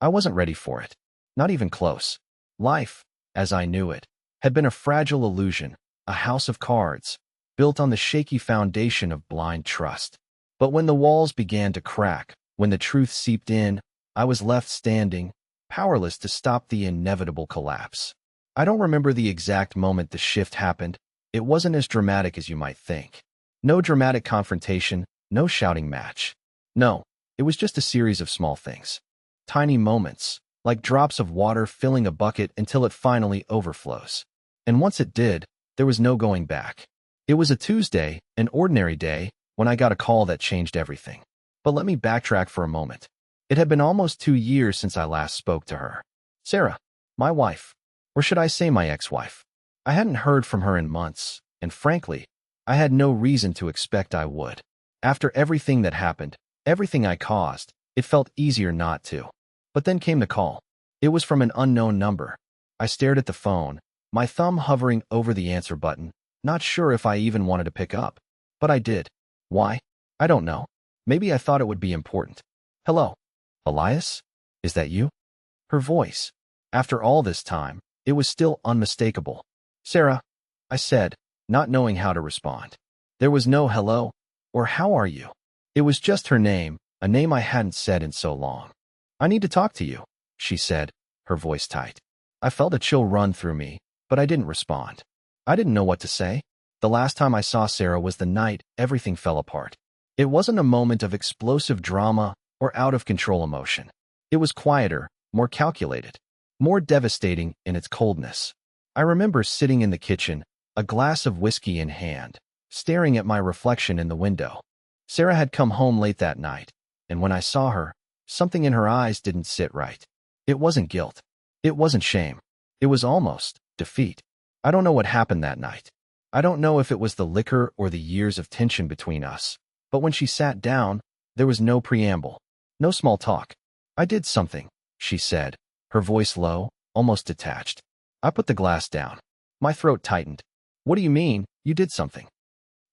I wasn't ready for it. Not even close. Life, as I knew it, had been a fragile illusion, a house of cards, built on the shaky foundation of blind trust. But when the walls began to crack, when the truth seeped in, I was left standing, powerless to stop the inevitable collapse. I don't remember the exact moment the shift happened. It wasn't as dramatic as you might think. No dramatic confrontation, no shouting match. No, it was just a series of small things. Tiny moments, like drops of water filling a bucket until it finally overflows. And once it did, there was no going back. It was a Tuesday, an ordinary day, when I got a call that changed everything. But let me backtrack for a moment. It had been almost 2 years since I last spoke to her. Sarah, my wife, or should I say my ex-wife. I hadn't heard from her in months, and frankly, I had no reason to expect I would. After everything that happened, everything I caused, it felt easier not to. But then came the call. It was from an unknown number. I stared at the phone, my thumb hovering over the answer button, not sure if I even wanted to pick up. But I did. Why? I don't know. Maybe I thought it would be important. Hello? Elias? Is that you? Her voice. After all this time, it was still unmistakable. Sarah, I said, not knowing how to respond. There was no hello, or how are you? It was just her name, a name I hadn't said in so long. I need to talk to you, she said, her voice tight. I felt a chill run through me, but I didn't respond. I didn't know what to say. The last time I saw Sarah was the night everything fell apart. It wasn't a moment of explosive drama or out-of-control emotion. It was quieter, more calculated, more devastating in its coldness. I remember sitting in the kitchen, a glass of whiskey in hand, staring at my reflection in the window. Sarah had come home late that night, and when I saw her, something in her eyes didn't sit right. It wasn't guilt. It wasn't shame. It was almost defeat. I don't know what happened that night. I don't know if it was the liquor or the years of tension between us, but when she sat down, there was no preamble, no small talk. I did something, she said, her voice low, almost detached. I put the glass down. My throat tightened. What do you mean, you did something?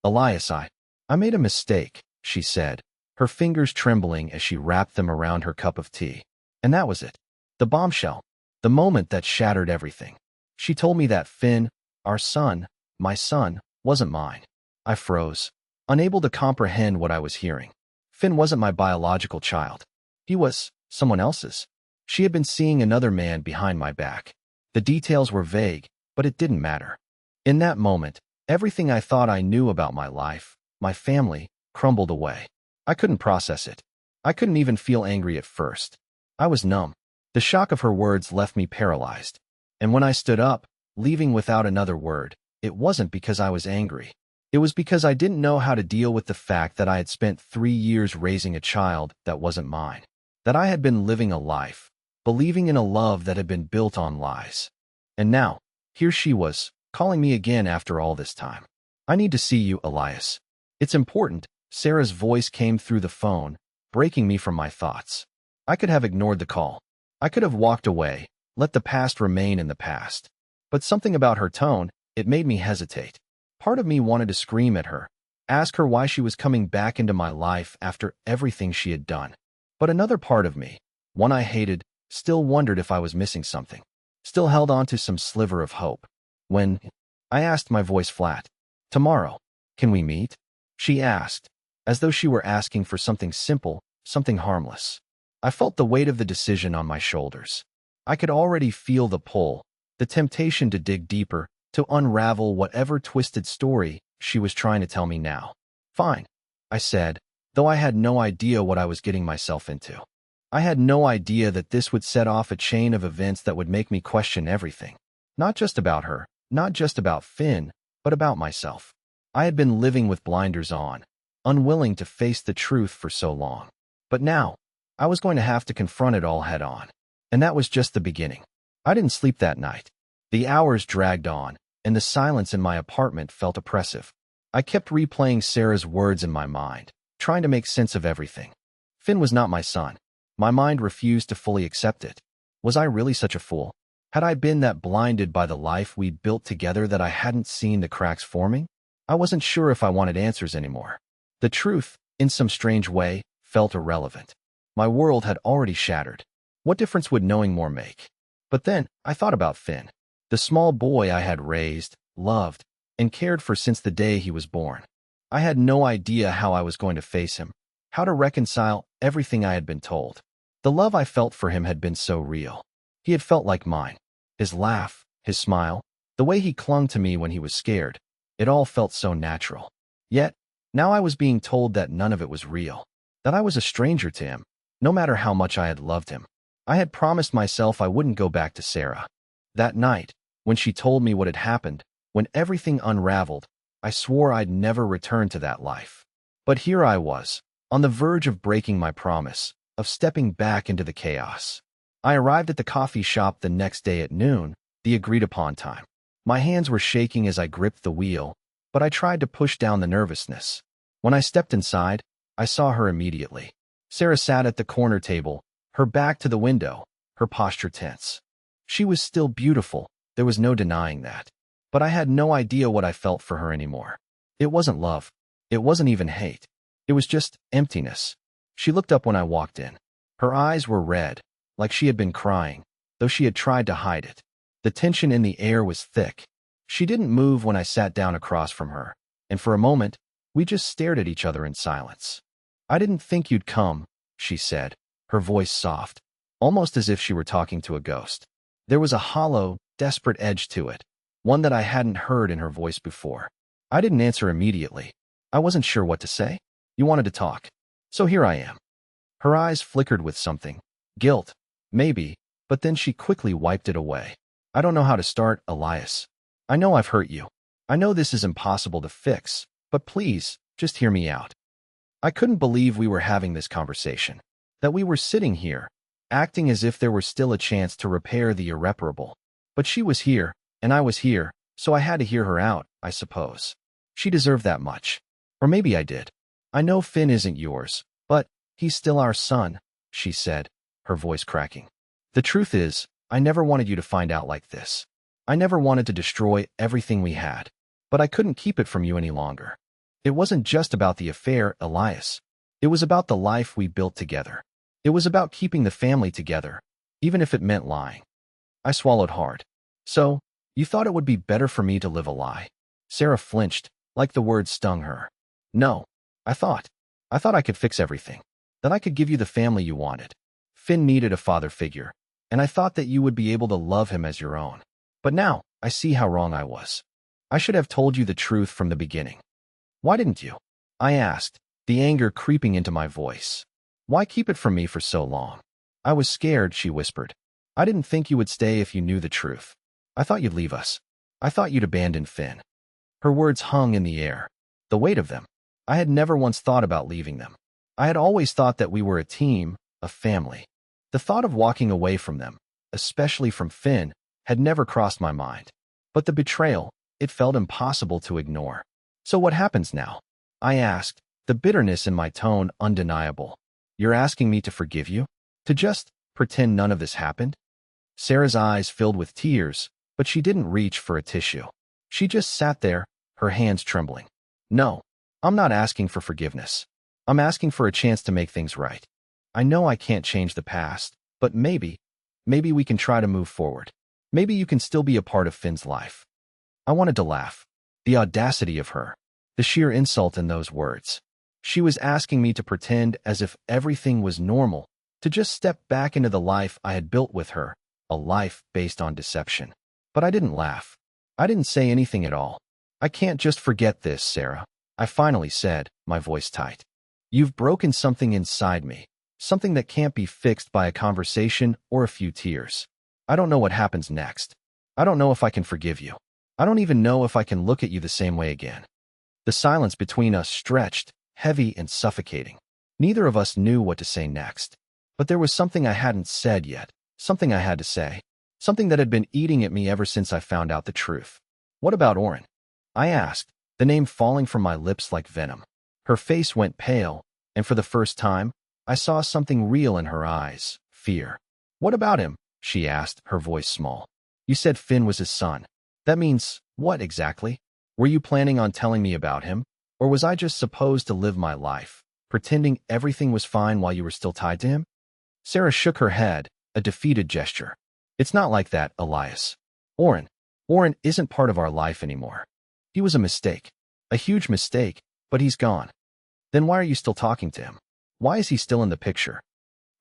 Elias, I made a mistake, she said, her fingers trembling as she wrapped them around her cup of tea. And that was it. The bombshell. The moment that shattered everything. She told me that Finn, our son, my son, wasn't mine. I froze, unable to comprehend what I was hearing. Finn wasn't my biological child. He was someone else's. She had been seeing another man behind my back. The details were vague, but it didn't matter. In that moment, everything I thought I knew about my life, my family, crumbled away. I couldn't process it. I couldn't even feel angry at first. I was numb. The shock of her words left me paralyzed. And when I stood up, leaving without another word, it wasn't because I was angry. It was because I didn't know how to deal with the fact that I had spent 3 years raising a child that wasn't mine. That I had been living a life, believing in a love that had been built on lies. And now, here she was, calling me again after all this time. I need to see you, Elias. It's important. Sarah's voice came through the phone, breaking me from my thoughts. I could have ignored the call. I could have walked away, let the past remain in the past. But something about her tone, it made me hesitate. Part of me wanted to scream at her, ask her why she was coming back into my life after everything she had done. But another part of me, one I hated, still wondered if I was missing something, still held on to some sliver of hope. When I asked, my voice flat, "Tomorrow, can we meet?" She asked, as though she were asking for something simple, something harmless. I felt the weight of the decision on my shoulders. I could already feel the pull, the temptation to dig deeper, to unravel whatever twisted story she was trying to tell me now. Fine, I said, though I had no idea what I was getting myself into. I had no idea that this would set off a chain of events that would make me question everything. Not just about her, not just about Finn, but about myself. I had been living with blinders on, unwilling to face the truth for so long. But now, I was going to have to confront it all head on. And that was just the beginning. I didn't sleep that night. The hours dragged on, and the silence in my apartment felt oppressive. I kept replaying Sarah's words in my mind, trying to make sense of everything. Finn was not my son. My mind refused to fully accept it. Was I really such a fool? Had I been that blinded by the life we'd built together that I hadn't seen the cracks forming? I wasn't sure if I wanted answers anymore. The truth, in some strange way, felt irrelevant. My world had already shattered. What difference would knowing more make? But then, I thought about Finn, the small boy I had raised, loved, and cared for since the day he was born. I had no idea how I was going to face him, how to reconcile everything I had been told. The love I felt for him had been so real. He had felt like mine. His laugh, his smile, the way he clung to me when he was scared, it all felt so natural. Yet, now I was being told that none of it was real, that I was a stranger to him, no matter how much I had loved him. I had promised myself I wouldn't go back to Sarah. That night, when she told me what had happened, when everything unraveled, I swore I'd never return to that life. But here I was, on the verge of breaking my promise, of stepping back into the chaos. I arrived at the coffee shop the next day at noon, the agreed-upon time. My hands were shaking as I gripped the wheel, but I tried to push down the nervousness. When I stepped inside, I saw her immediately. Sarah sat at the corner table, her back to the window, her posture tense. She was still beautiful, there was no denying that. But I had no idea what I felt for her anymore. It wasn't love. It wasn't even hate. It was just emptiness. She looked up when I walked in. Her eyes were red, like she had been crying, though she had tried to hide it. The tension in the air was thick. She didn't move when I sat down across from her, and for a moment, we just stared at each other in silence. "I didn't think you'd come," she said, her voice soft, almost as if she were talking to a ghost. There was a hollow, desperate edge to it, one that I hadn't heard in her voice before. I didn't answer immediately. I wasn't sure what to say. "You wanted to talk. So here I am." Her eyes flickered with something. Guilt, maybe, but then she quickly wiped it away. "I don't know how to start, Elias. I know I've hurt you. I know this is impossible to fix, but please, just hear me out." I couldn't believe we were having this conversation, that we were sitting here, acting as if there were still a chance to repair the irreparable. But she was here, and I was here, so I had to hear her out, I suppose. She deserved that much. Or maybe I did. "I know Finn isn't yours, but he's still our son," she said, her voice cracking. "The truth is, I never wanted you to find out like this. I never wanted to destroy everything we had. But I couldn't keep it from you any longer. It wasn't just about the affair, Elias. It was about the life we built together. It was about keeping the family together, even if it meant lying." I swallowed hard. "So, you thought it would be better for me to live a lie?" Sarah flinched, like the words stung her. "No, I thought I could fix everything, that I could give you the family you wanted. Finn needed a father figure, and I thought that you would be able to love him as your own. But now, I see how wrong I was. I should have told you the truth from the beginning." "Why didn't you?" I asked, the anger creeping into my voice. "Why keep it from me for so long?" "I was scared," she whispered. "I didn't think you would stay if you knew the truth. I thought you'd leave us. I thought you'd abandon Finn." Her words hung in the air, the weight of them. I had never once thought about leaving them. I had always thought that we were a team, a family. The thought of walking away from them, especially from Finn, had never crossed my mind. But the betrayal, it felt impossible to ignore. "So what happens now?" I asked, the bitterness in my tone undeniable. "You're asking me to forgive you? To just pretend none of this happened?" Sarah's eyes filled with tears, but she didn't reach for a tissue. She just sat there, her hands trembling. "No, I'm not asking for forgiveness. I'm asking for a chance to make things right. I know I can't change the past, but maybe we can try to move forward. Maybe you can still be a part of Finn's life." I wanted to laugh. The audacity of her. The sheer insult in those words. She was asking me to pretend as if everything was normal, to just step back into the life I had built with her, a life based on deception. But I didn't laugh. I didn't say anything at all. "I can't just forget this, Sarah," I finally said, my voice tight. "You've broken something inside me, something that can't be fixed by a conversation or a few tears. I don't know what happens next. I don't know if I can forgive you. I don't even know if I can look at you the same way again." The silence between us stretched, heavy and suffocating. Neither of us knew what to say next. But there was something I hadn't said yet, something I had to say, something that had been eating at me ever since I found out the truth. "What about Oren?" I asked, the name falling from my lips like venom. Her face went pale, and for the first time, I saw something real in her eyes, fear. "What about him?" she asked, her voice small. "You said Finn was his son. That means, what exactly? Were you planning on telling me about him? Or was I just supposed to live my life, pretending everything was fine while you were still tied to him?" Sarah shook her head, a defeated gesture. It's not like that, Elias. Oren. Oren isn't part of our life anymore. He was a mistake. A huge mistake, but he's gone. Then why are you still talking to him? Why is he still in the picture?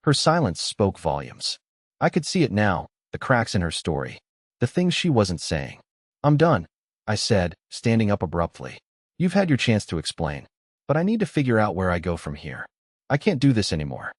Her silence spoke volumes. I could see it now, the cracks in her story, the things she wasn't saying. I'm done, I said, standing up abruptly. You've had your chance to explain, but I need to figure out where I go from here. I can't do this anymore.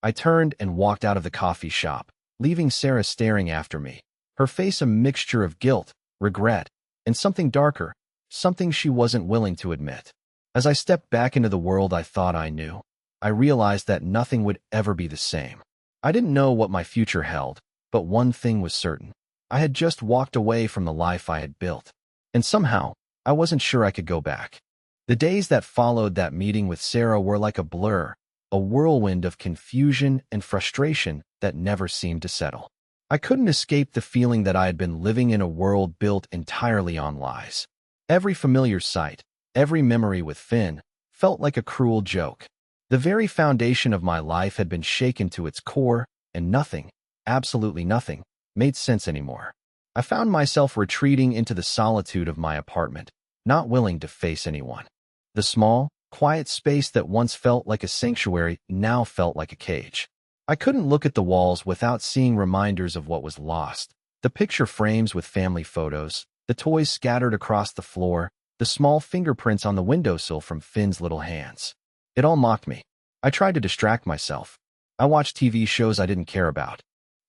I turned and walked out of the coffee shop, leaving Sarah staring after me, her face a mixture of guilt, regret, and something darker, something she wasn't willing to admit. As I stepped back into the world I thought I knew, I realized that nothing would ever be the same. I didn't know what my future held, but one thing was certain. I had just walked away from the life I had built, and somehow, I wasn't sure I could go back. The days that followed that meeting with Sarah were like a blur, a whirlwind of confusion and frustration that never seemed to settle. I couldn't escape the feeling that I had been living in a world built entirely on lies. Every familiar sight, every memory with Finn, felt like a cruel joke. The very foundation of my life had been shaken to its core, and nothing, absolutely nothing, made sense anymore. I found myself retreating into the solitude of my apartment, not willing to face anyone. The small, quiet space that once felt like a sanctuary now felt like a cage. I couldn't look at the walls without seeing reminders of what was lost. The picture frames with family photos, the toys scattered across the floor, the small fingerprints on the windowsill from Finn's little hands. It all mocked me. I tried to distract myself. I watched TV shows I didn't care about.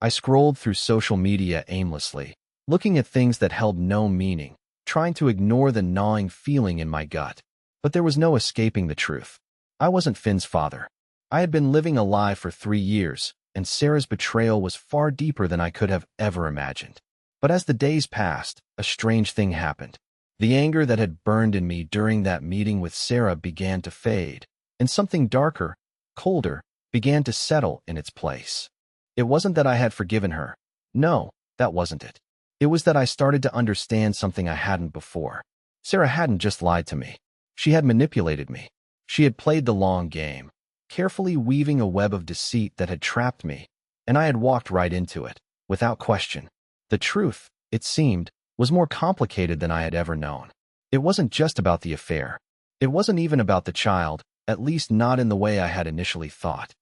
I scrolled through social media aimlessly, looking at things that held no meaning, trying to ignore the gnawing feeling in my gut. But there was no escaping the truth. I wasn't Finn's father. I had been living a lie for 3 years, and Sarah's betrayal was far deeper than I could have ever imagined. But as the days passed, a strange thing happened. The anger that had burned in me during that meeting with Sarah began to fade, and something darker, colder, began to settle in its place. It wasn't that I had forgiven her. No, that wasn't it. It was that I started to understand something I hadn't before. Sarah hadn't just lied to me. She had manipulated me. She had played the long game, carefully weaving a web of deceit that had trapped me, and I had walked right into it, without question. The truth, it seemed, was more complicated than I had ever known. It wasn't just about the affair. It wasn't even about the child, at least not in the way I had initially thought.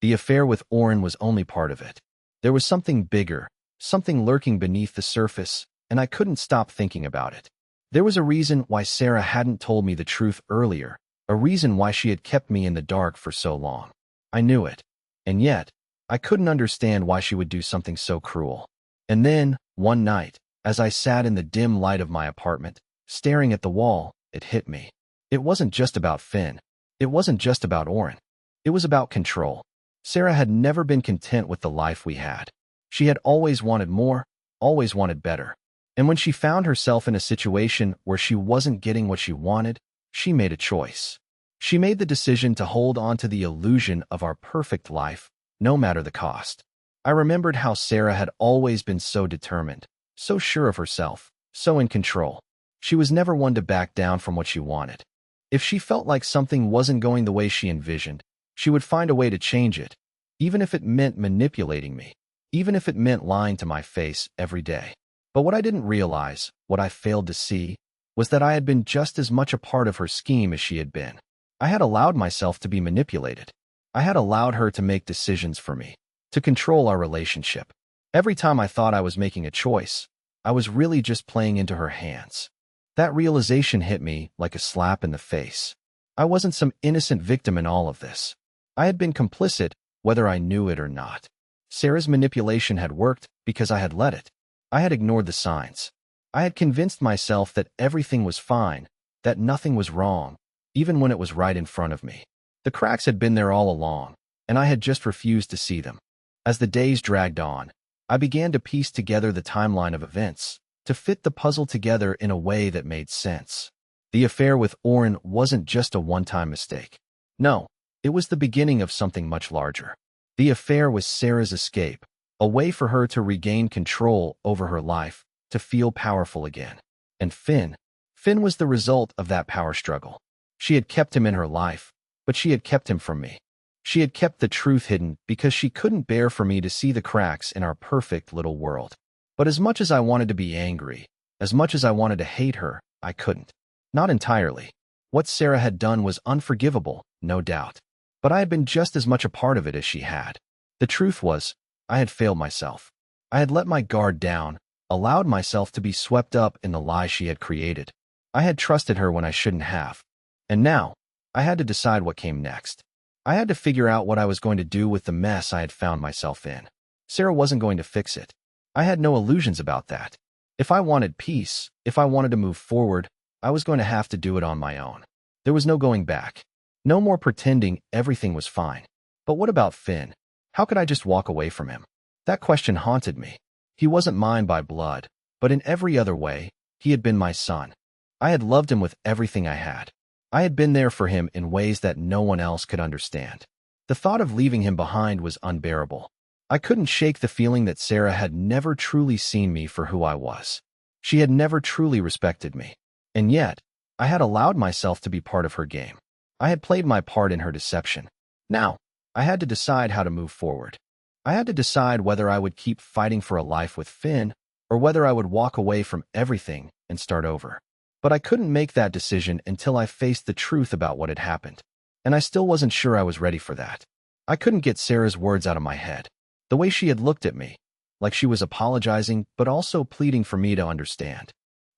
The affair with Oren was only part of it. There was something bigger, something lurking beneath the surface, and I couldn't stop thinking about it. There was a reason why Sarah hadn't told me the truth earlier, a reason why she had kept me in the dark for so long. I knew it, and yet, I couldn't understand why she would do something so cruel. And then, one night, as I sat in the dim light of my apartment, staring at the wall, it hit me. It wasn't just about Finn. It wasn't just about Oren. It was about control. Sarah had never been content with the life we had. She had always wanted more, always wanted better. And when she found herself in a situation where she wasn't getting what she wanted, she made a choice. She made the decision to hold on to the illusion of our perfect life, no matter the cost. I remembered how Sarah had always been so determined, so sure of herself, so in control. She was never one to back down from what she wanted. If she felt like something wasn't going the way she envisioned, she would find a way to change it, even if it meant manipulating me, even if it meant lying to my face every day. But what I didn't realize, what I failed to see, was that I had been just as much a part of her scheme as she had been. I had allowed myself to be manipulated. I had allowed her to make decisions for me, to control our relationship. Every time I thought I was making a choice, I was really just playing into her hands. That realization hit me like a slap in the face. I wasn't some innocent victim in all of this. I had been complicit, whether I knew it or not. Sarah's manipulation had worked because I had let it. I had ignored the signs. I had convinced myself that everything was fine, that nothing was wrong, even when it was right in front of me. The cracks had been there all along, and I had just refused to see them. As the days dragged on, I began to piece together the timeline of events, to fit the puzzle together in a way that made sense. The affair with Oren wasn't just a one-time mistake. No, it was the beginning of something much larger. The affair was Sarah's escape, a way for her to regain control over her life, to feel powerful again. And Finn was the result of that power struggle. She had kept him in her life, but she had kept him from me. She had kept the truth hidden because she couldn't bear for me to see the cracks in our perfect little world. But as much as I wanted to be angry, as much as I wanted to hate her, I couldn't. Not entirely. What Sarah had done was unforgivable, no doubt. But I had been just as much a part of it as she had. The truth was, I had failed myself. I had let my guard down, allowed myself to be swept up in the lie she had created. I had trusted her when I shouldn't have. And now, I had to decide what came next. I had to figure out what I was going to do with the mess I had found myself in. Sarah wasn't going to fix it. I had no illusions about that. If I wanted peace, if I wanted to move forward, I was going to have to do it on my own. There was no going back. No more pretending everything was fine. But what about Finn? How could I just walk away from him? That question haunted me. He wasn't mine by blood, but in every other way, he had been my son. I had loved him with everything I had. I had been there for him in ways that no one else could understand. The thought of leaving him behind was unbearable. I couldn't shake the feeling that Sarah had never truly seen me for who I was. She had never truly respected me. And yet, I had allowed myself to be part of her game. I had played my part in her deception. Now, I had to decide how to move forward. I had to decide whether I would keep fighting for a life with Finn, or whether I would walk away from everything and start over. But I couldn't make that decision until I faced the truth about what had happened. And I still wasn't sure I was ready for that. I couldn't get Sarah's words out of my head. The way she had looked at me, like she was apologizing but also pleading for me to understand.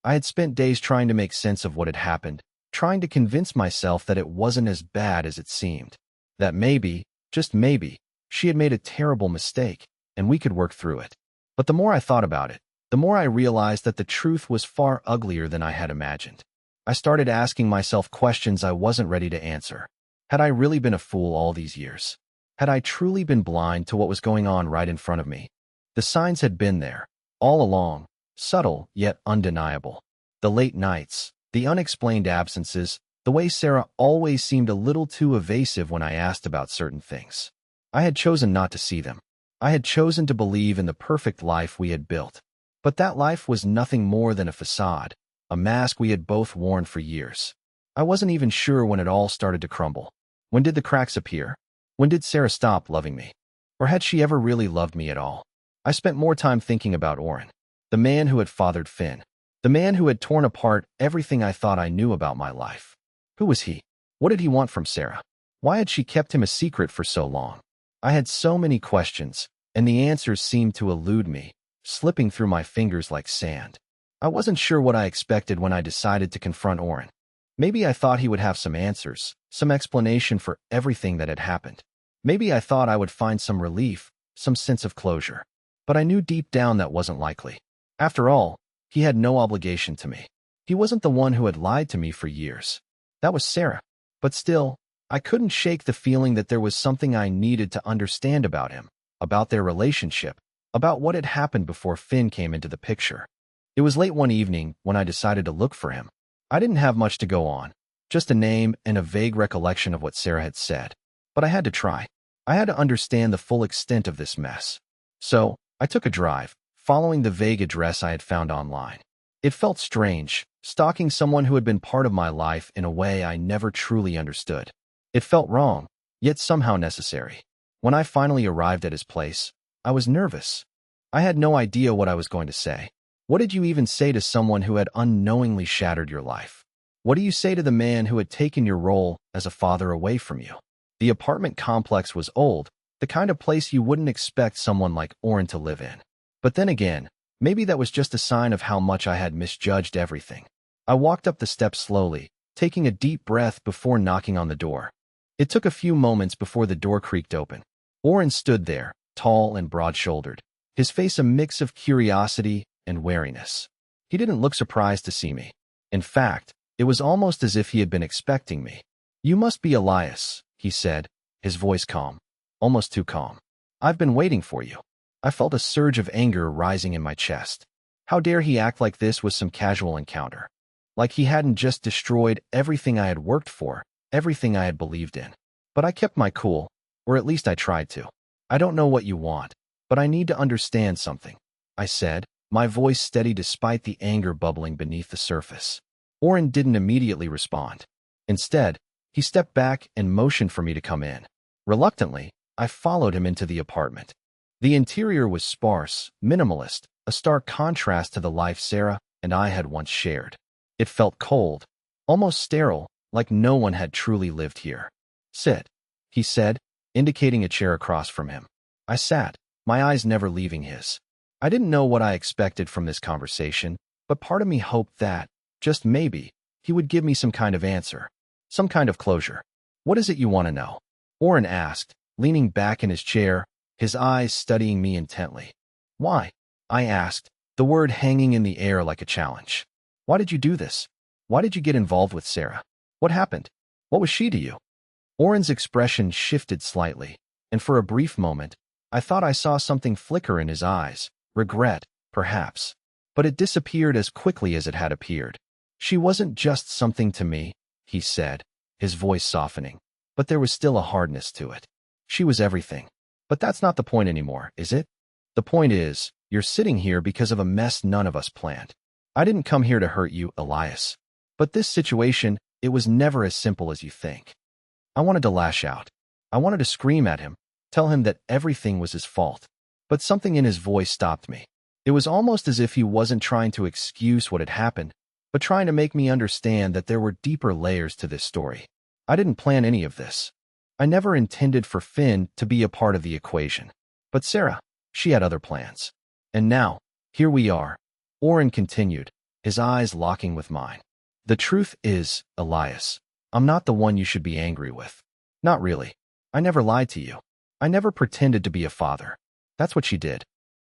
I had spent days trying to make sense of what had happened, trying to convince myself that it wasn't as bad as it seemed. That maybe, just maybe, she had made a terrible mistake, and we could work through it. But the more I thought about it, the more I realized that the truth was far uglier than I had imagined. I started asking myself questions I wasn't ready to answer. Had I really been a fool all these years? Had I truly been blind to what was going on right in front of me? The signs had been there, all along, subtle yet undeniable. The late nights, the unexplained absences, the way Sarah always seemed a little too evasive when I asked about certain things. I had chosen not to see them. I had chosen to believe in the perfect life we had built. But that life was nothing more than a facade, a mask we had both worn for years. I wasn't even sure when it all started to crumble. When did the cracks appear? When did Sarah stop loving me? Or had she ever really loved me at all? I spent more time thinking about Oren, the man who had fathered Finn, the man who had torn apart everything I thought I knew about my life. Who was he? What did he want from Sarah? Why had she kept him a secret for so long? I had so many questions, and the answers seemed to elude me, slipping through my fingers like sand. I wasn't sure what I expected when I decided to confront Oren. Maybe I thought he would have some answers, some explanation for everything that had happened. Maybe I thought I would find some relief, some sense of closure. But I knew deep down that wasn't likely. After all, he had no obligation to me. He wasn't the one who had lied to me for years. That was Sarah. But still, I couldn't shake the feeling that there was something I needed to understand about him, about their relationship, about what had happened before Finn came into the picture. It was late one evening when I decided to look for him. I didn't have much to go on, just a name and a vague recollection of what Sarah had said. But I had to try. I had to understand the full extent of this mess. So, I took a drive, following the vague address I had found online. It felt strange, stalking someone who had been part of my life in a way I never truly understood. It felt wrong, yet somehow necessary. When I finally arrived at his place, I was nervous. I had no idea what I was going to say. What did you even say to someone who had unknowingly shattered your life? What do you say to the man who had taken your role as a father away from you? The apartment complex was old, the kind of place you wouldn't expect someone like Oren to live in. But then again, maybe that was just a sign of how much I had misjudged everything. I walked up the steps slowly, taking a deep breath before knocking on the door. It took a few moments before the door creaked open. Oren stood there, tall and broad-shouldered, his face a mix of curiosity and wariness. He didn't look surprised to see me. In fact, it was almost as if he had been expecting me. "You must be Elias," he said, his voice calm, almost too calm. "I've been waiting for you." I felt a surge of anger rising in my chest. How dare he act like this was some casual encounter? Like he hadn't just destroyed everything I had worked for, everything I had believed in. But I kept my cool, or at least I tried to. "I don't know what you want, but I need to understand something," I said, my voice steady despite the anger bubbling beneath the surface. Oren didn't immediately respond. Instead, he stepped back and motioned for me to come in. Reluctantly, I followed him into the apartment. The interior was sparse, minimalist, a stark contrast to the life Sarah and I had once shared. It felt cold, almost sterile, like no one had truly lived here. "Sit," he said, indicating a chair across from him. I sat, my eyes never leaving his. I didn't know what I expected from this conversation, but part of me hoped that, just maybe, he would give me some kind of answer, some kind of closure. "What is it you want to know?" Orrin asked, leaning back in his chair, his eyes studying me intently. "Why?" I asked, the word hanging in the air like a challenge. "Why did you do this? Why did you get involved with Sarah? What happened? What was she to you?" Orrin's expression shifted slightly, and for a brief moment, I thought I saw something flicker in his eyes, regret, perhaps. But it disappeared as quickly as it had appeared. "She wasn't just something to me," he said, his voice softening, but there was still a hardness to it. "She was everything. But that's not the point anymore, is it? The point is, you're sitting here because of a mess none of us planned. I didn't come here to hurt you, Elias. But this situation, it was never as simple as you think." I wanted to lash out. I wanted to scream at him, tell him that everything was his fault. But something in his voice stopped me. It was almost as if he wasn't trying to excuse what had happened, but trying to make me understand that there were deeper layers to this story. I didn't plan any of this. I never intended for Finn to be a part of the equation. But Sarah, she had other plans. And now, here we are. Orrin continued, his eyes locking with mine. "The truth is, Elias, I'm not the one you should be angry with. Not really. I never lied to you. I never pretended to be a father. That's what she did."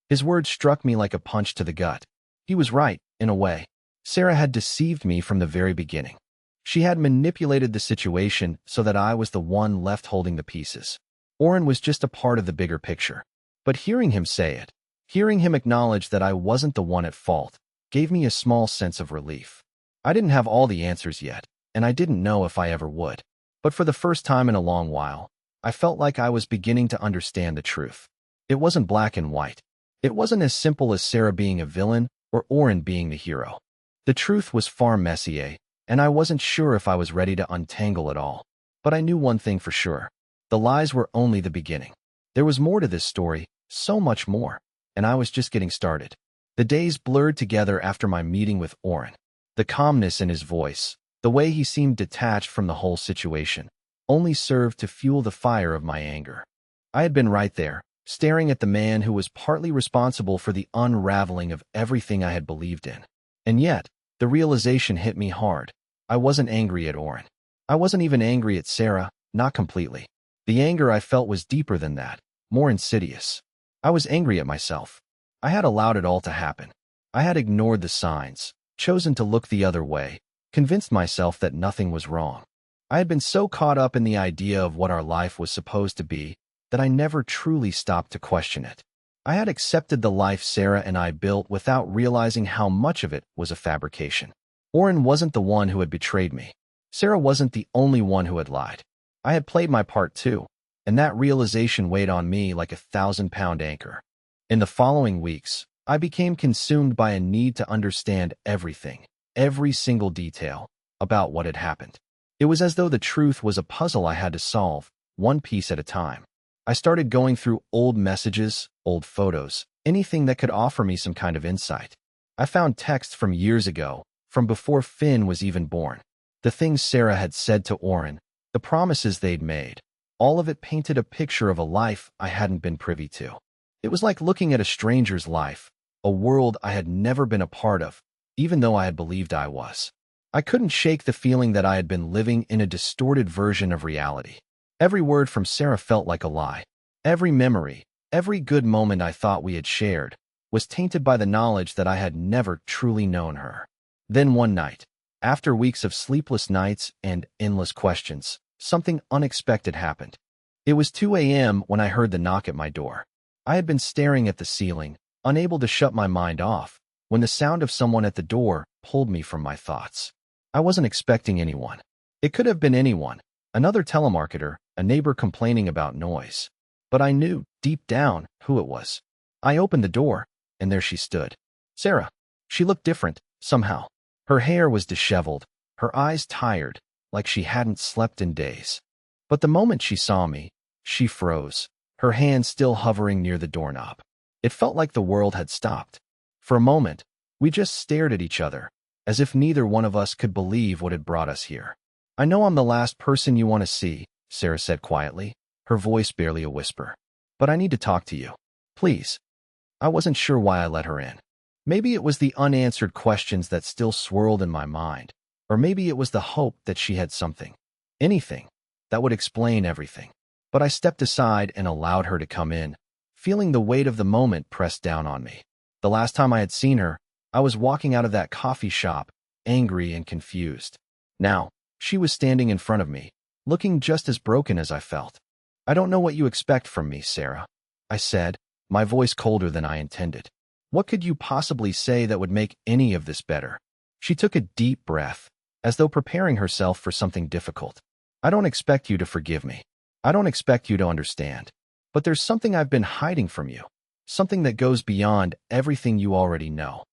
His words struck me like a punch to the gut. He was right, in a way. Sarah had deceived me from the very beginning. She had manipulated the situation so that I was the one left holding the pieces. Orrin was just a part of the bigger picture. But hearing him say it, hearing him acknowledge that I wasn't the one at fault, gave me a small sense of relief. I didn't have all the answers yet, and I didn't know if I ever would. But for the first time in a long while, I felt like I was beginning to understand the truth. It wasn't black and white. It wasn't as simple as Sarah being a villain or Orrin being the hero. The truth was far messier, and I wasn't sure if I was ready to untangle it all. But I knew one thing for sure. The lies were only the beginning. There was more to this story, so much more, and I was just getting started. The days blurred together after my meeting with Orrin. The calmness in his voice, the way he seemed detached from the whole situation, only served to fuel the fire of my anger. I had been right there, staring at the man who was partly responsible for the unraveling of everything I had believed in. And yet, the realization hit me hard. I wasn't angry at Orrin. I wasn't even angry at Sarah, not completely. The anger I felt was deeper than that, more insidious. I was angry at myself. I had allowed it all to happen. I had ignored the signs, chosen to look the other way, convinced myself that nothing was wrong. I had been so caught up in the idea of what our life was supposed to be that I never truly stopped to question it. I had accepted the life Sarah and I built without realizing how much of it was a fabrication. Orrin wasn't the one who had betrayed me. Sarah wasn't the only one who had lied. I had played my part too, and that realization weighed on me like a 1,000-pound anchor. In the following weeks, I became consumed by a need to understand everything, every single detail, about what had happened. It was as though the truth was a puzzle I had to solve, one piece at a time. I started going through old messages, old photos, anything that could offer me some kind of insight. I found texts from years ago, from before Finn was even born. The things Sarah had said to Orrin, the promises they'd made, all of it painted a picture of a life I hadn't been privy to. It was like looking at a stranger's life, a world I had never been a part of, even though I had believed I was. I couldn't shake the feeling that I had been living in a distorted version of reality. Every word from Sarah felt like a lie. Every memory, every good moment I thought we had shared, was tainted by the knowledge that I had never truly known her. Then one night, after weeks of sleepless nights and endless questions, something unexpected happened. It was 2 a.m. when I heard the knock at my door. I had been staring at the ceiling, unable to shut my mind off, when the sound of someone at the door pulled me from my thoughts. I wasn't expecting anyone. It could have been anyone, another telemarketer, a neighbor complaining about noise. But I knew, deep down, who it was. I opened the door, and there she stood. Sarah. She looked different, somehow. Her hair was disheveled, her eyes tired, like she hadn't slept in days. But the moment she saw me, She froze, her hand still hovering near the doorknob. It felt like the world had stopped. For a moment, we just stared at each other, as if neither one of us could believe what had brought us here. I know I'm the last person you want to see, Sarah said quietly, her voice barely a whisper. But I need to talk to you. Please. I wasn't sure why I let her in. Maybe it was the unanswered questions that still swirled in my mind, or maybe it was the hope that she had something, anything, that would explain everything. But I stepped aside and allowed her to come in, feeling the weight of the moment pressed down on me. The last time I had seen her, I was walking out of that coffee shop, angry and confused. Now, she was standing in front of me, looking just as broken as I felt. I don't know what you expect from me, Sarah, I said, my voice colder than I intended. What could you possibly say that would make any of this better? She took a deep breath, as though preparing herself for something difficult. I don't expect you to forgive me. I don't expect you to understand. But there's something I've been hiding from you. Something that goes beyond everything you already know.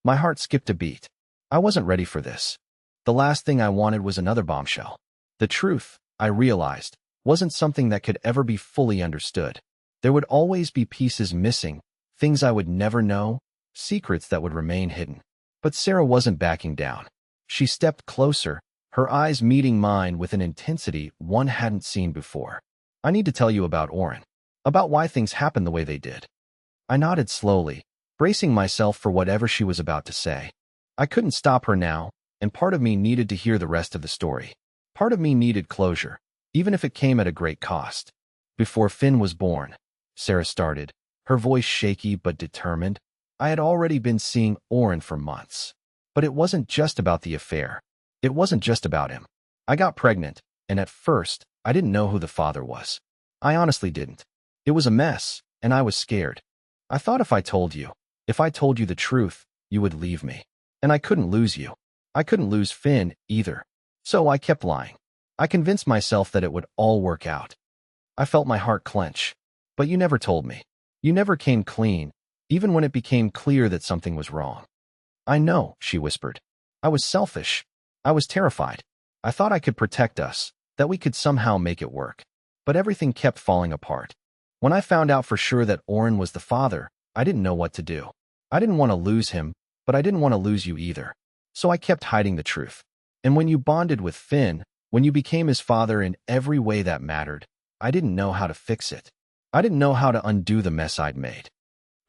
My heart skipped a beat. I wasn't ready for this. The last thing I wanted was another bombshell. The truth, I realized, wasn't something that could ever be fully understood. There would always be pieces missing, things I would never know, secrets that would remain hidden. But Sarah wasn't backing down. She stepped closer, her eyes meeting mine with an intensity one hadn't seen before. I need to tell you about Oren. About why things happened the way they did. I nodded slowly, bracing myself for whatever she was about to say. I couldn't stop her now, and part of me needed to hear the rest of the story. Part of me needed closure, even if it came at a great cost. Before Finn was born, Sarah started, her voice shaky but determined. I had already been seeing Oren for months. But it wasn't just about the affair. It wasn't just about him. I got pregnant, and at first, I didn't know who the father was. I honestly didn't. It was a mess, and I was scared. I thought if I told you the truth, you would leave me. And I couldn't lose you. I couldn't lose Finn, either. So I kept lying. I convinced myself that it would all work out. I felt my heart clench. But you never told me. You never came clean, even when it became clear that something was wrong. I know, she whispered. I was selfish. I was terrified. I thought I could protect us, that we could somehow make it work. But everything kept falling apart. When I found out for sure that Oren was the father, I didn't know what to do. I didn't want to lose him, but I didn't want to lose you either. So I kept hiding the truth. And when you bonded with Finn, when you became his father in every way that mattered, I didn't know how to fix it. I didn't know how to undo the mess I'd made.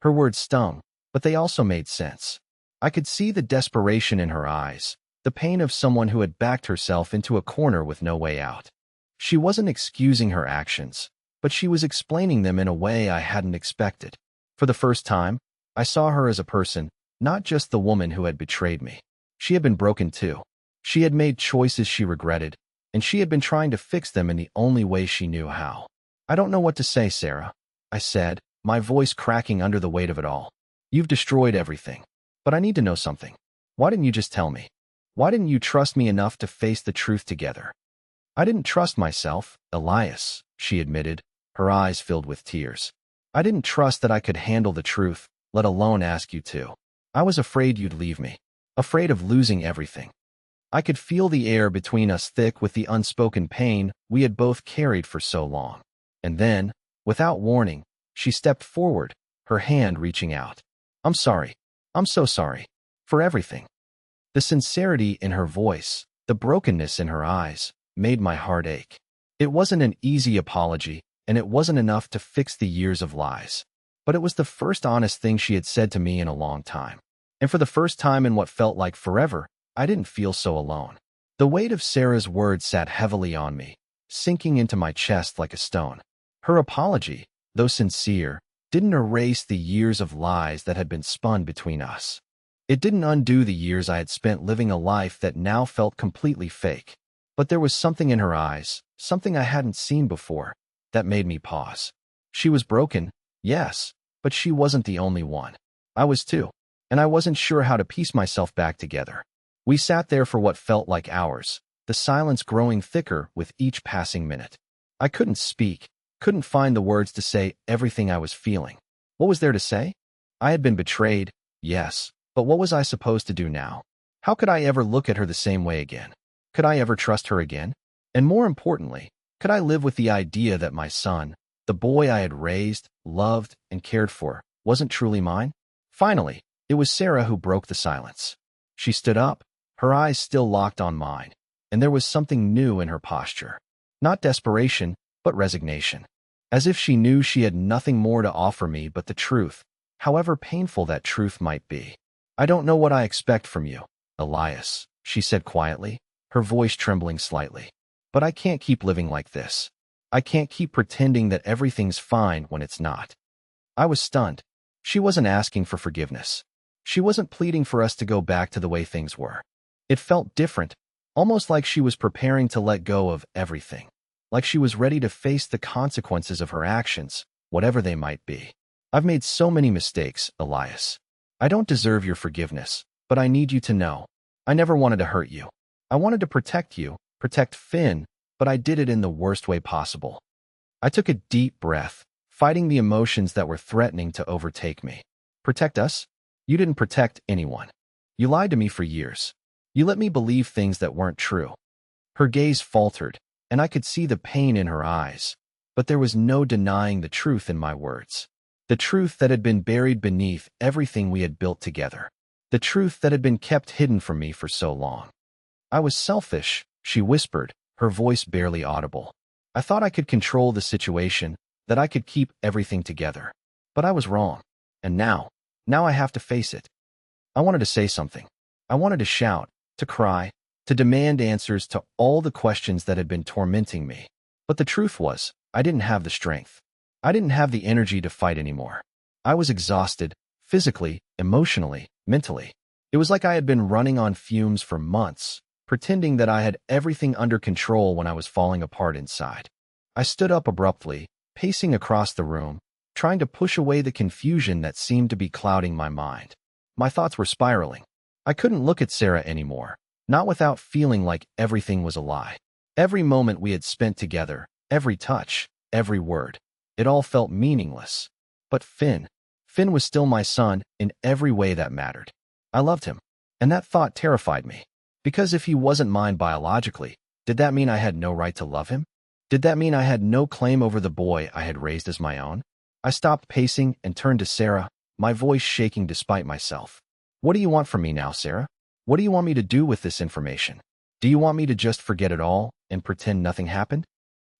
Her words stung, but they also made sense. I could see the desperation in her eyes, the pain of someone who had backed herself into a corner with no way out. She wasn't excusing her actions, but she was explaining them in a way I hadn't expected. For the first time, I saw her as a person, not just the woman who had betrayed me. She had been broken too. She had made choices she regretted, and she had been trying to fix them in the only way she knew how. I don't know what to say, Sarah, I said, my voice cracking under the weight of it all. You've destroyed everything. But I need to know something. Why didn't you just tell me? Why didn't you trust me enough to face the truth together? I didn't trust myself, Elias, she admitted, her eyes filled with tears. I didn't trust that I could handle the truth, let alone ask you to. I was afraid you'd leave me, afraid of losing everything. I could feel the air between us thick with the unspoken pain we had both carried for so long. And then, without warning, she stepped forward, her hand reaching out. I'm sorry. I'm so sorry. For everything. The sincerity in her voice, the brokenness in her eyes, made my heart ache. It wasn't an easy apology, and it wasn't enough to fix the years of lies. But it was the first honest thing she had said to me in a long time. And for the first time in what felt like forever, I didn't feel so alone. The weight of Sarah's words sat heavily on me, sinking into my chest like a stone. Her apology, though sincere, didn't erase the years of lies that had been spun between us. It didn't undo the years I had spent living a life that now felt completely fake. But there was something in her eyes, something I hadn't seen before, that made me pause. She was broken, yes, but she wasn't the only one. I was too, and I wasn't sure how to piece myself back together. We sat there for what felt like hours, the silence growing thicker with each passing minute. I couldn't speak, couldn't find the words to say everything I was feeling. What was there to say? I had been betrayed, yes, but what was I supposed to do now? How could I ever look at her the same way again? Could I ever trust her again? And more importantly, Could I live with the idea that my son, the boy I had raised, loved, and cared for, wasn't truly mine? Finally, it was Sarah who broke the silence. She stood up, her eyes still locked on mine, and there was something new in her posture. Not desperation, but resignation. As if she knew she had nothing more to offer me but the truth, however painful that truth might be. I don't know what I expect from you, Elias, she said quietly, her voice trembling slightly. But I can't keep living like this. I can't keep pretending that everything's fine when it's not. I was stunned. She wasn't asking for forgiveness. She wasn't pleading for us to go back to the way things were. It felt different, almost like she was preparing to let go of everything, like she was ready to face the consequences of her actions, whatever they might be. I've made so many mistakes, Elias. I don't deserve your forgiveness, but I need you to know. I never wanted to hurt you. I wanted to protect you, protect Finn, but I did it in the worst way possible. I took a deep breath, fighting the emotions that were threatening to overtake me. Protect us? You didn't protect anyone. You lied to me for years. You let me believe things that weren't true. Her gaze faltered, and I could see the pain in her eyes, but there was no denying the truth in my words. The truth that had been buried beneath everything we had built together. The truth that had been kept hidden from me for so long. I was selfish, she whispered, her voice barely audible. I thought I could control the situation, that I could keep everything together. But I was wrong. And now I have to face it. I wanted to say something. I wanted to shout, to cry, to demand answers to all the questions that had been tormenting me. But the truth was, I didn't have the strength. I didn't have the energy to fight anymore. I was exhausted, physically, emotionally, mentally. It was like I had been running on fumes for months, pretending that I had everything under control when I was falling apart inside. I stood up abruptly, pacing across the room, trying to push away the confusion that seemed to be clouding my mind. My thoughts were spiraling. I couldn't look at Sarah anymore, not without feeling like everything was a lie. Every moment we had spent together, every touch, every word, it all felt meaningless. But Finn was still my son in every way that mattered. I loved him, and that thought terrified me. Because if he wasn't mine biologically, did that mean I had no right to love him? Did that mean I had no claim over the boy I had raised as my own? I stopped pacing and turned to Sarah, my voice shaking despite myself. What do you want from me now, Sarah? What do you want me to do with this information? Do you want me to just forget it all and pretend nothing happened?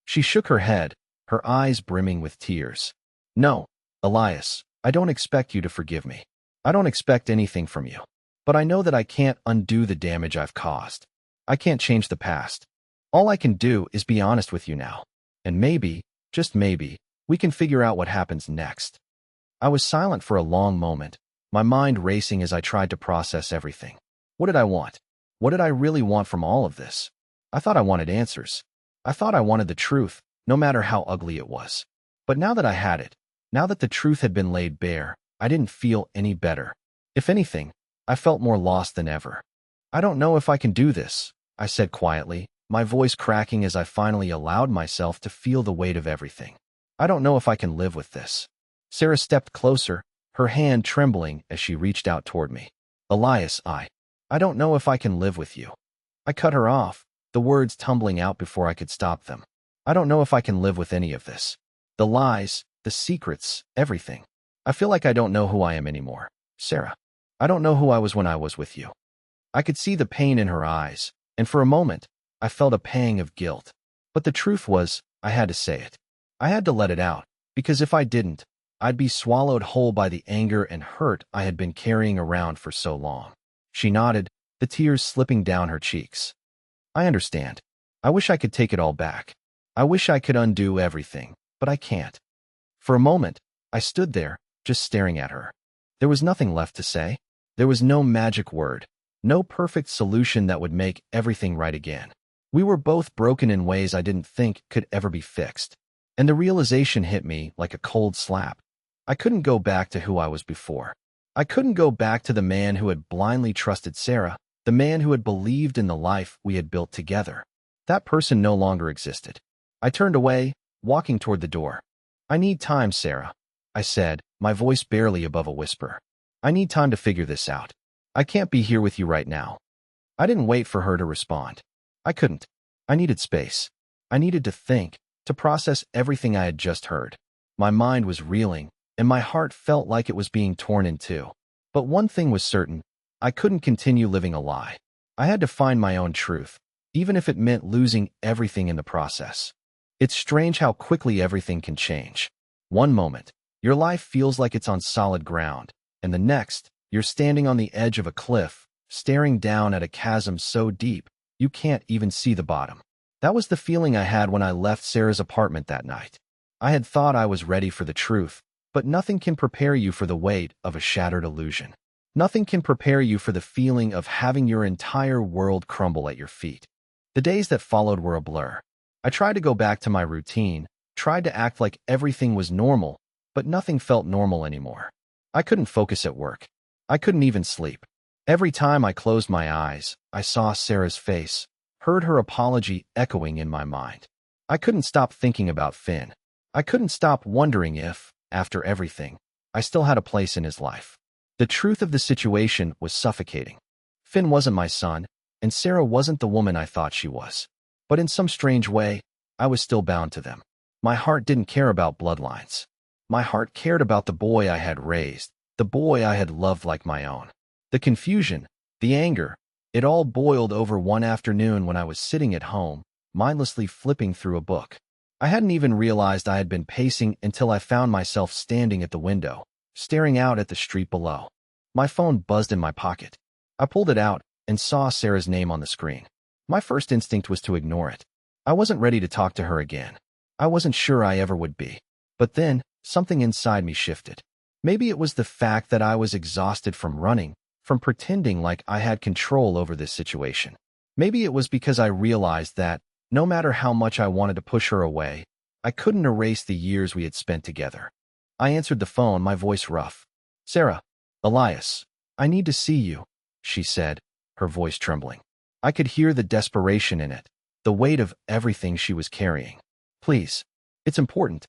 She shook her head, her eyes brimming with tears. No, Elias, I don't expect you to forgive me. I don't expect anything from you. But I know that I can't undo the damage I've caused. I can't change the past. All I can do is be honest with you now. And maybe, just maybe, we can figure out what happens next. I was silent for a long moment, my mind racing as I tried to process everything. What did I want? What did I really want from all of this? I thought I wanted answers. I thought I wanted the truth, no matter how ugly it was. But now that I had it, now that the truth had been laid bare, I didn't feel any better. If anything, I felt more lost than ever. I don't know if I can do this, I said quietly, my voice cracking as I finally allowed myself to feel the weight of everything. I don't know if I can live with this. Sarah stepped closer, her hand trembling as she reached out toward me. Elias, I don't know if I can live with you. I cut her off, the words tumbling out before I could stop them. I don't know if I can live with any of this. The lies, the secrets, everything. I feel like I don't know who I am anymore. Sarah, I don't know who I was when I was with you. I could see the pain in her eyes, and for a moment, I felt a pang of guilt. But the truth was, I had to say it. I had to let it out, because if I didn't, I'd be swallowed whole by the anger and hurt I had been carrying around for so long. She nodded, the tears slipping down her cheeks. I understand. I wish I could take it all back. I wish I could undo everything, but I can't. For a moment, I stood there, just staring at her. There was nothing left to say. There was no magic word, no perfect solution that would make everything right again. We were both broken in ways I didn't think could ever be fixed. And the realization hit me like a cold slap. I couldn't go back to who I was before. I couldn't go back to the man who had blindly trusted Sarah, the man who had believed in the life we had built together. That person no longer existed. I turned away, walking toward the door. I need time, Sarah, I said, my voice barely above a whisper. I need time to figure this out. I can't be here with you right now. I didn't wait for her to respond. I couldn't. I needed space. I needed to think, to process everything I had just heard. My mind was reeling, and my heart felt like it was being torn in two. But one thing was certain, I couldn't continue living a lie. I had to find my own truth, even if it meant losing everything in the process. It's strange how quickly everything can change. One moment, your life feels like it's on solid ground, and the next, you're standing on the edge of a cliff, staring down at a chasm so deep, you can't even see the bottom. That was the feeling I had when I left Sarah's apartment that night. I had thought I was ready for the truth, but nothing can prepare you for the weight of a shattered illusion. Nothing can prepare you for the feeling of having your entire world crumble at your feet. The days that followed were a blur. I tried to go back to my routine, tried to act like everything was normal, but nothing felt normal anymore. I couldn't focus at work. I couldn't even sleep. Every time I closed my eyes, I saw Sarah's face, heard her apology echoing in my mind. I couldn't stop thinking about Finn. I couldn't stop wondering if, after everything, I still had a place in his life. The truth of the situation was suffocating. Finn wasn't my son, and Sarah wasn't the woman I thought she was. But in some strange way, I was still bound to them. My heart didn't care about bloodlines. My heart cared about the boy I had raised, the boy I had loved like my own. The confusion, the anger, it all boiled over one afternoon when I was sitting at home, mindlessly flipping through a book. I hadn't even realized I had been pacing until I found myself standing at the window, staring out at the street below. My phone buzzed in my pocket. I pulled it out and saw Sarah's name on the screen. My first instinct was to ignore it. I wasn't ready to talk to her again. I wasn't sure I ever would be. But then, something inside me shifted. Maybe it was the fact that I was exhausted from running, from pretending like I had control over this situation. Maybe it was because I realized that, no matter how much I wanted to push her away, I couldn't erase the years we had spent together. I answered the phone, my voice rough. "Sarah, Elias, I need to see you," she said, her voice trembling. I could hear the desperation in it, the weight of everything she was carrying. "Please, it's important."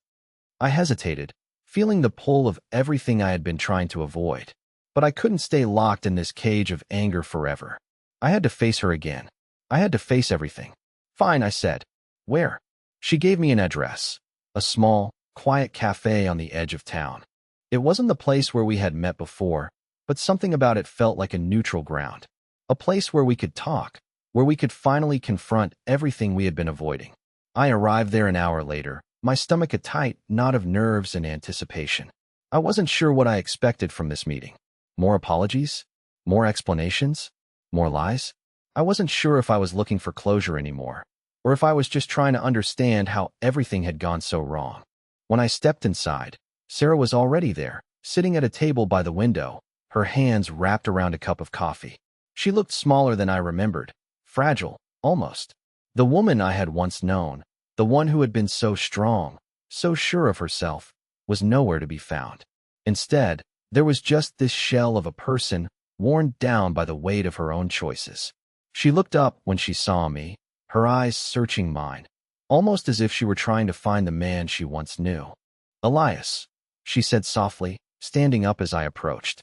I hesitated, feeling the pull of everything I had been trying to avoid. But I couldn't stay locked in this cage of anger forever. I had to face her again. I had to face everything. "Fine," I said. "Where?" She gave me an address. A small, quiet cafe on the edge of town. It wasn't the place where we had met before, but something about it felt like a neutral ground. A place where we could talk, where we could finally confront everything we had been avoiding. I arrived there an hour later, my stomach a tight knot of nerves and anticipation. I wasn't sure what I expected from this meeting. More apologies? More explanations? More lies? I wasn't sure if I was looking for closure anymore, or if I was just trying to understand how everything had gone so wrong. When I stepped inside, Sarah was already there, sitting at a table by the window, her hands wrapped around a cup of coffee. She looked smaller than I remembered, fragile, almost. The woman I had once known, the one who had been so strong, so sure of herself, was nowhere to be found. Instead, there was just this shell of a person, worn down by the weight of her own choices. She looked up when she saw me, her eyes searching mine, almost as if she were trying to find the man she once knew. "Elias," she said softly, standing up as I approached.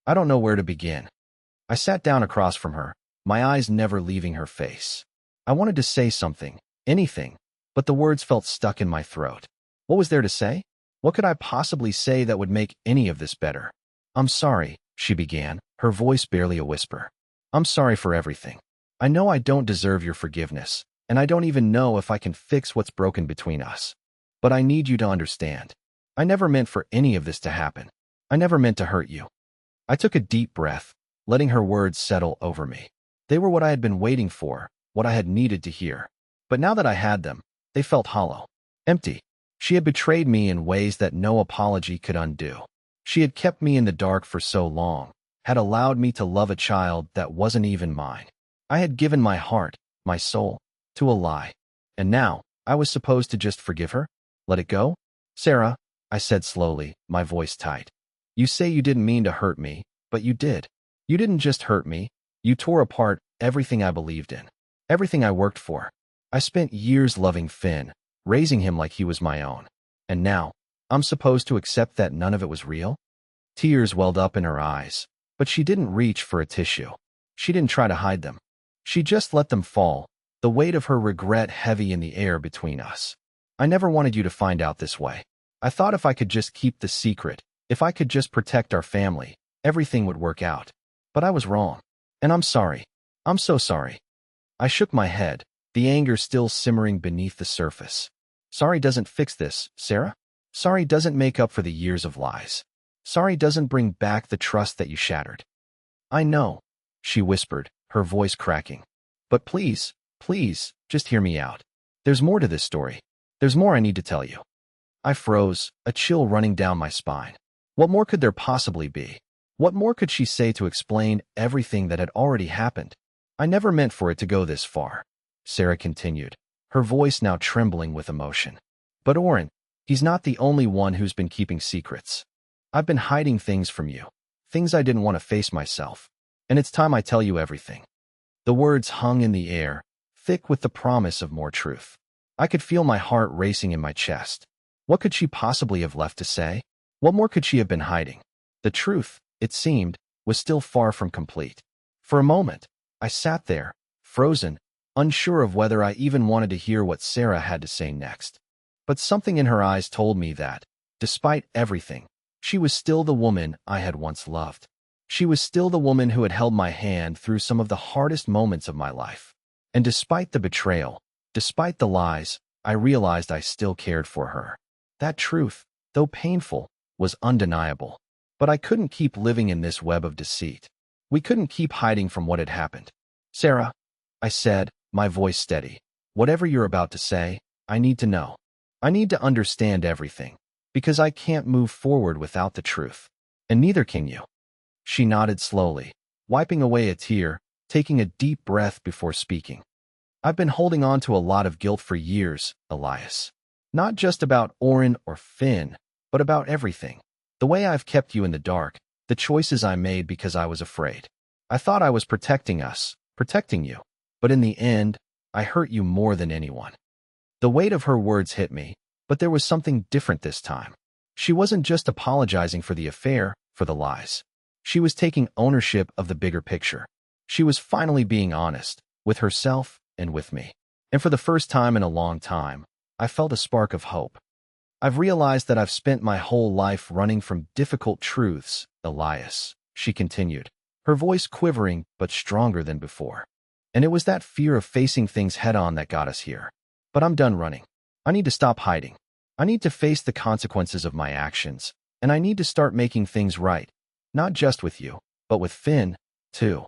I don't know where to begin." I sat down across from her, my eyes never leaving her face. I wanted to say something, anything, but the words felt stuck in my throat. What was there to say? What could I possibly say that would make any of this better? "I'm sorry," she began, her voice barely a whisper. "I'm sorry for everything. I know I don't deserve your forgiveness, and I don't even know if I can fix what's broken between us. But I need you to understand. I never meant for any of this to happen. I never meant to hurt you." I took a deep breath, letting her words settle over me. They were what I had been waiting for, what I had needed to hear. But now that I had them, they felt hollow, empty. She had betrayed me in ways that no apology could undo. She had kept me in the dark for so long, had allowed me to love a child that wasn't even mine. I had given my heart, my soul, to a lie. And now, I was supposed to just forgive her? Let it go? "Sarah," I said slowly, my voice tight. "You say you didn't mean to hurt me, but you did. You didn't just hurt me. You tore apart everything I believed in, everything I worked for. I spent years loving Finn, raising him like he was my own. And now, I'm supposed to accept that none of it was real?" Tears welled up in her eyes, but she didn't reach for a tissue. She didn't try to hide them. She just let them fall, the weight of her regret heavy in the air between us. I never wanted you to find out this way. I thought if I could just keep the secret, if I could just protect our family, everything would work out. But I was wrong. And I'm sorry. I'm so sorry. I shook my head, the anger still simmering beneath the surface. Sorry doesn't fix this, Sarah. Sorry doesn't make up for the years of lies. Sorry doesn't bring back the trust that you shattered. I know, she whispered, her voice cracking. But please, please, just hear me out. There's more to this story. There's more I need to tell you. I froze, a chill running down my spine. What more could there possibly be? What more could she say to explain everything that had already happened? I never meant for it to go this far, Sarah continued, her voice now trembling with emotion. But Oren, he's not the only one who's been keeping secrets. I've been hiding things from you, things I didn't want to face myself. And it's time I tell you everything. The words hung in the air, thick with the promise of more truth. I could feel my heart racing in my chest. What could she possibly have left to say? What more could she have been hiding? The truth, it seemed, was still far from complete. For a moment, I sat there, frozen, unsure of whether I even wanted to hear what Sarah had to say next. But something in her eyes told me that, despite everything, she was still the woman I had once loved. She was still the woman who had held my hand through some of the hardest moments of my life. And despite the betrayal, despite the lies, I realized I still cared for her. That truth, though painful, was undeniable. But I couldn't keep living in this web of deceit. We couldn't keep hiding from what had happened. Sarah, I said, my voice steady, whatever you're about to say, I need to know. I need to understand everything, because I can't move forward without the truth. And neither can you. She nodded slowly, wiping away a tear, taking a deep breath before speaking. I've been holding on to a lot of guilt for years, Elias. Not just about Oren or Finn, but about everything. The way I've kept you in the dark, the choices I made because I was afraid. I thought I was protecting us, protecting you. But in the end, I hurt you more than anyone. The weight of her words hit me, but there was something different this time. She wasn't just apologizing for the affair, for the lies. She was taking ownership of the bigger picture. She was finally being honest, with herself and with me. And for the first time in a long time, I felt a spark of hope. I've realized that I've spent my whole life running from difficult truths, Elias, she continued, her voice quivering but stronger than before. And it was that fear of facing things head-on that got us here. But I'm done running. I need to stop hiding. I need to face the consequences of my actions, and I need to start making things right, not just with you, but with Finn, too.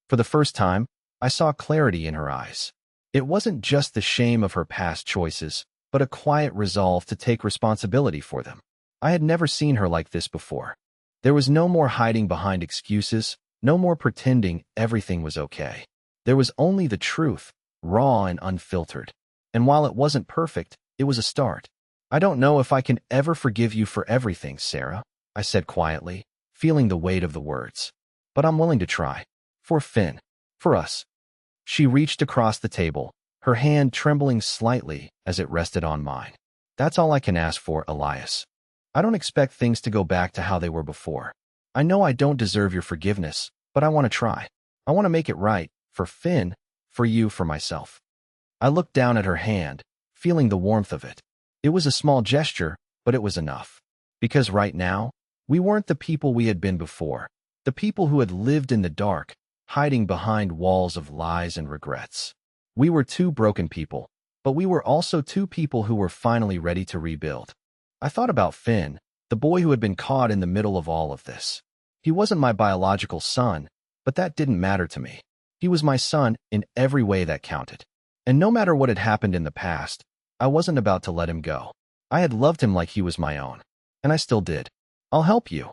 For the first time, I saw clarity in her eyes. It wasn't just the shame of her past choices, but a quiet resolve to take responsibility for them. I had never seen her like this before. There was no more hiding behind excuses, no more pretending everything was okay. There was only the truth, raw and unfiltered. And while it wasn't perfect, it was a start. I don't know if I can ever forgive you for everything, Sarah, I said quietly, feeling the weight of the words. But I'm willing to try. For Finn. For us. She reached across the table, her hand trembling slightly as it rested on mine. That's all I can ask for, Elias. I don't expect things to go back to how they were before. I know I don't deserve your forgiveness, but I want to try. I want to make it right, for Finn, for you, for myself. I looked down at her hand, feeling the warmth of it. It was a small gesture, but it was enough. Because right now, we weren't the people we had been before, the people who had lived in the dark, hiding behind walls of lies and regrets. We were two broken people, but we were also two people who were finally ready to rebuild. I thought about Finn, the boy who had been caught in the middle of all of this. He wasn't my biological son, but that didn't matter to me. He was my son in every way that counted. And no matter what had happened in the past, I wasn't about to let him go. I had loved him like he was my own. And I still did. I'll help you,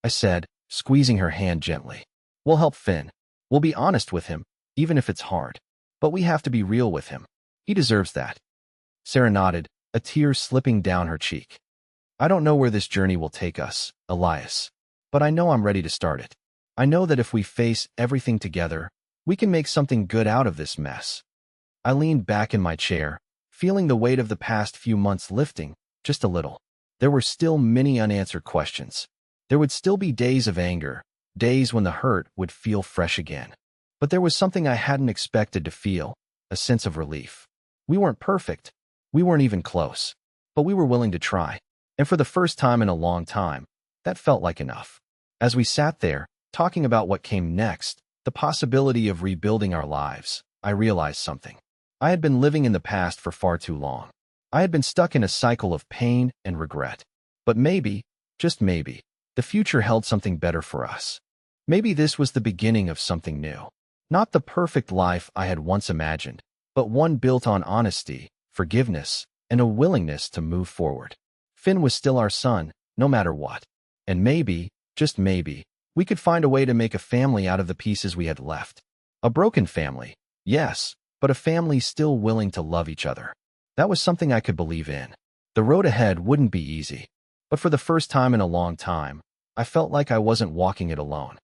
I said, squeezing her hand gently. We'll help Finn. We'll be honest with him, even if it's hard. But we have to be real with him. He deserves that. Sarah nodded, a tear slipping down her cheek. I don't know where this journey will take us, Elias. But I know I'm ready to start it. I know that if we face everything together, we can make something good out of this mess. I leaned back in my chair, feeling the weight of the past few months lifting, just a little. There were still many unanswered questions. There would still be days of anger, days when the hurt would feel fresh again. But there was something I hadn't expected to feel, a sense of relief. We weren't perfect. We weren't even close. But we were willing to try. And for the first time in a long time, that felt like enough. As we sat there, talking about what came next, the possibility of rebuilding our lives, I realized something. I had been living in the past for far too long. I had been stuck in a cycle of pain and regret. But maybe, just maybe, the future held something better for us. Maybe this was the beginning of something new. Not the perfect life I had once imagined, but one built on honesty, forgiveness, and a willingness to move forward. Finn was still our son, no matter what. And maybe, just maybe, we could find a way to make a family out of the pieces we had left. A broken family, yes, but a family still willing to love each other. That was something I could believe in. The road ahead wouldn't be easy, but for the first time in a long time, I felt like I wasn't walking it alone.